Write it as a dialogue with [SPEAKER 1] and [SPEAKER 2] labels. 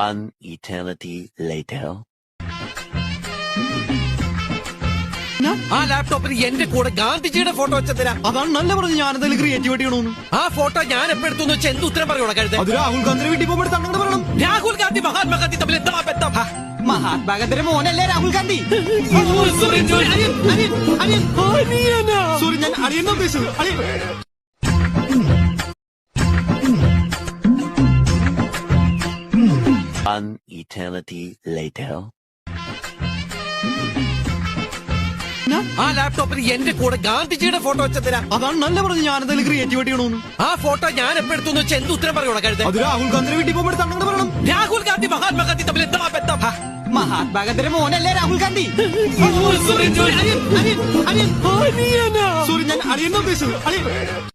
[SPEAKER 1] One eternity later.
[SPEAKER 2] ആ ലാപ്ടോപ്പിൽ എന്റെ കൂടെ ഗാന്ധിജിയുടെ ഫോട്ടോ വെച്ചതിനാ.
[SPEAKER 3] അതാണ് നല്ല പറഞ്ഞു. ഞാൻ എന്തെങ്കിലും ക്രിയേറ്റിവിറ്റി ചെയ്യണമെന്ന്.
[SPEAKER 2] ആ ഫോട്ടോ ഞാൻ എപ്പെടുത്തു വെച്ച് എന്ത് ഉത്തരം പറയൂടാ കഴുത?
[SPEAKER 3] അത് രാഹുൽ ഗാന്ധിയുടെ വീട്ടിൽ പോകുമ്പോൾ അങ്ങനെ പറയണം.
[SPEAKER 2] രാഹുൽ ഗാന്ധി മഹാത്മാഗാന്ധി തമ്മിൽ എന്താ ബന്ധം?
[SPEAKER 3] മഹാത്മാഗാന്ധിയുടെ മോനല്ലേ രാഹുൽ ഗാന്ധി?
[SPEAKER 2] സോറി,
[SPEAKER 3] സോറി, ഞാൻ അടിയെന്ന ഉദ്ദേശിച്ചത്.
[SPEAKER 1] One eternity later.
[SPEAKER 2] ആ ലാപ്ടോപ്പിൽ എന്റെ കൂടെ ഗാന്ധിജിയുടെ ഫോട്ടോ വെച്ചതിനാ.
[SPEAKER 3] അതാണ് നല്ല പറഞ്ഞു. ഞാൻ എന്തെങ്കിലും ക്രിയേറ്റിവിറ്റി ചെയ്യണമെന്ന്.
[SPEAKER 2] ആ ഫോട്ടോ ഞാൻ എപ്പെടുത്തു വെച്ച് എന്ത് ഉത്തരം പറയൂടാ കഴുത?
[SPEAKER 3] അത് രാഹുൽ ഗാന്ധിയുടെ വീട്ടിൽ പോകുമ്പോൾ അങ്ങനെ പറയണം.
[SPEAKER 2] രാഹുൽ ഗാന്ധി മഹാത്മാഗാന്ധി തമ്മിൽ എന്താ ബന്ധം?
[SPEAKER 3] മഹാത്മാഗാന്ധിയുടെ മോനല്ലേ രാഹുൽ ഗാന്ധി?
[SPEAKER 2] സോറി,
[SPEAKER 3] സോറി, ഞാൻ അടിയെന്ന ഉദ്ദേശിച്ചത്.